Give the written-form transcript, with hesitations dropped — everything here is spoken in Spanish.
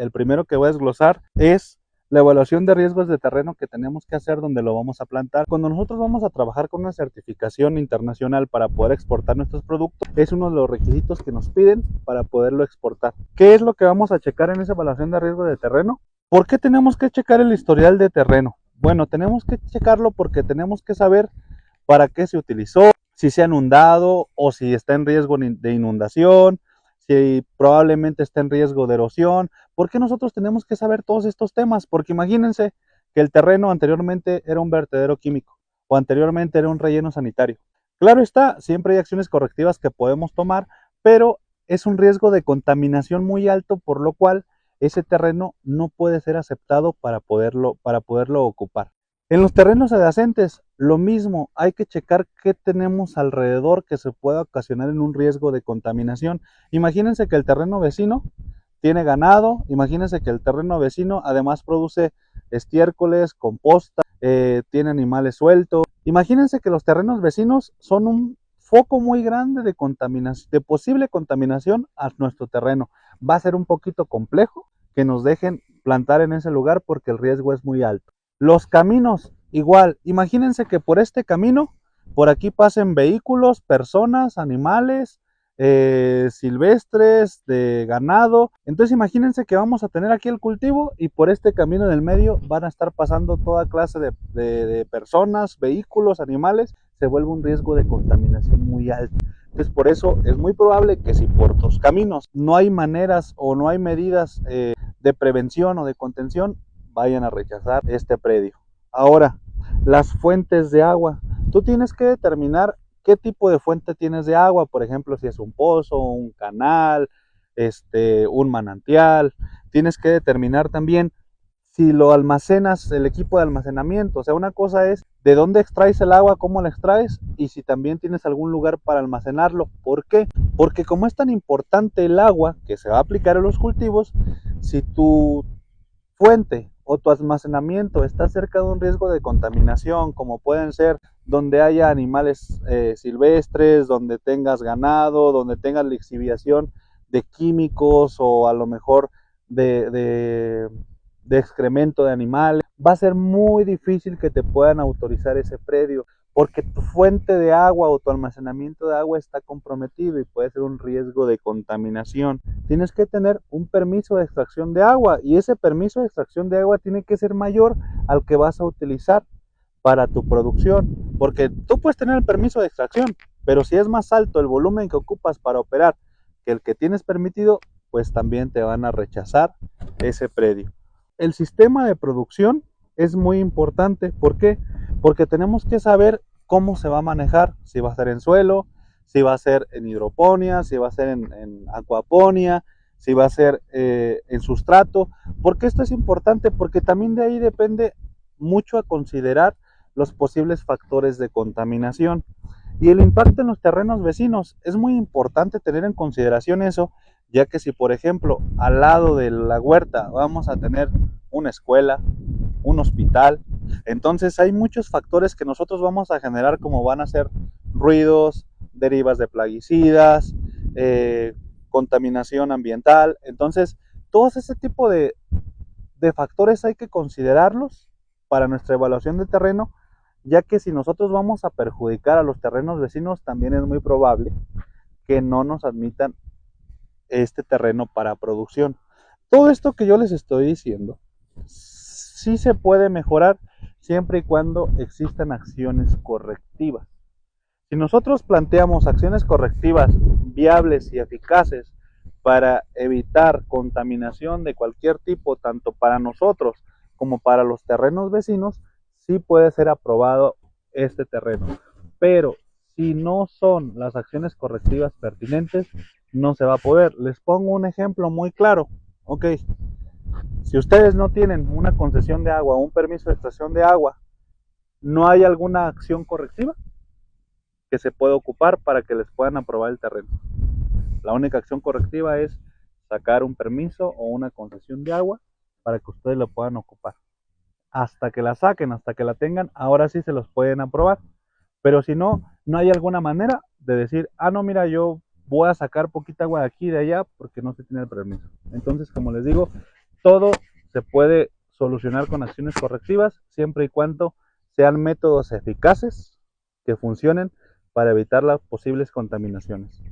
El primero que voy a desglosar es la evaluación de riesgos de terreno que tenemos que hacer donde lo vamos a plantar. Cuando nosotros vamos a trabajar con una certificación internacional para poder exportar nuestros productos, es uno de los requisitos que nos piden para poderlo exportar. ¿Qué es lo que vamos a checar en esa evaluación de riesgo de terreno? ¿Por qué tenemos que checar el historial de terreno? Bueno, tenemos que checarlo porque tenemos que saber para qué se utilizó, si se ha inundado o si está en riesgo de inundación, si probablemente está en riesgo de erosión. ¿Por qué nosotros tenemos que saber todos estos temas? Porque imagínense que el terreno anteriormente era un vertedero químico o anteriormente era un relleno sanitario. Claro está, siempre hay acciones correctivas que podemos tomar, pero es un riesgo de contaminación muy alto, por lo cual ese terreno no puede ser aceptado para poderlo ocupar. En los terrenos adyacentes, lo mismo, hay que checar qué tenemos alrededor que se pueda ocasionar en un riesgo de contaminación. Imagínense que el terreno vecino tiene ganado, imagínense que el terreno vecino además produce estiércoles, composta, tiene animales sueltos. Imagínense que los terrenos vecinos son un foco muy grande de contaminación, de posible contaminación a nuestro terreno. Va a ser un poquito complejo que nos dejen plantar en ese lugar porque el riesgo es muy alto. Los caminos, igual, imagínense que por este camino, por aquí pasen vehículos, personas, animales, silvestres, de ganado. Entonces imagínense que vamos a tener aquí el cultivo y por este camino del medio van a estar pasando toda clase de personas, vehículos, animales. Se vuelve un riesgo de contaminación muy alto. Entonces por eso es muy probable que si por tus caminos no hay maneras o no hay medidas de prevención o de contención, vayan a rechazar este predio. Ahora, las fuentes de agua. Tú tienes que determinar qué tipo de fuente tienes de agua, por ejemplo, si es un pozo, un canal, un manantial. Tienes que determinar también si lo almacenas, el equipo de almacenamiento. O sea, una cosa es de dónde extraes el agua, cómo la extraes y si también tienes algún lugar para almacenarlo. ¿Por qué? Porque como es tan importante el agua que se va a aplicar a los cultivos, si tu fuente o tu almacenamiento está cerca de un riesgo de contaminación, como pueden ser donde haya animales silvestres, donde tengas ganado, donde tengas lixiviación de químicos o a lo mejor de excremento de animales, va a ser muy difícil que te puedan autorizar ese predio porque tu fuente de agua o tu almacenamiento de agua está comprometido y puede ser un riesgo de contaminación. Tienes que tener un permiso de extracción de agua y ese permiso de extracción de agua tiene que ser mayor al que vas a utilizar para tu producción, porque tú puedes tener el permiso de extracción, pero si es más alto el volumen que ocupas para operar que el que tienes permitido, pues también te van a rechazar ese predio. El sistema de producción es muy importante. ¿Por qué? Porque tenemos que saber cómo se va a manejar, si va a ser en suelo, si va a ser en hidroponía, si va a ser en acuaponía, si va a ser en sustrato. ¿Por qué esto es importante? Porque también de ahí depende mucho a considerar los posibles factores de contaminación. Y el impacto en los terrenos vecinos, es muy importante tener en consideración eso, ya que si por ejemplo al lado de la huerta vamos a tener una escuela, un hospital, entonces hay muchos factores que nosotros vamos a generar como van a ser ruidos, derivas de plaguicidas, contaminación ambiental. Entonces todos ese tipo de factores hay que considerarlos para nuestra evaluación de terreno, ya que si nosotros vamos a perjudicar a los terrenos vecinos, también es muy probable que no nos admitan este terreno para producción. Todo esto que yo les estoy diciendo, sí se puede mejorar siempre y cuando existan acciones correctivas. Si nosotros planteamos acciones correctivas viables y eficaces para evitar contaminación de cualquier tipo, tanto para nosotros como para los terrenos vecinos, sí puede ser aprobado este terreno. Pero si no son las acciones correctivas pertinentes, no se va a poder. Les pongo un ejemplo muy claro. Ok, si ustedes no tienen una concesión de agua o un permiso de extracción de agua, ¿no hay alguna acción correctiva que se pueda ocupar para que les puedan aprobar el terreno? La única acción correctiva es sacar un permiso o una concesión de agua para que ustedes lo puedan ocupar. Hasta que la saquen, hasta que la tengan, ahora sí se los pueden aprobar. Pero si no, no hay alguna manera de decir, ah, no, mira, yo voy a sacar poquita agua de aquí y de allá porque no se tiene el permiso. Entonces, como les digo, todo se puede solucionar con acciones correctivas siempre y cuando sean métodos eficaces que funcionen para evitar las posibles contaminaciones.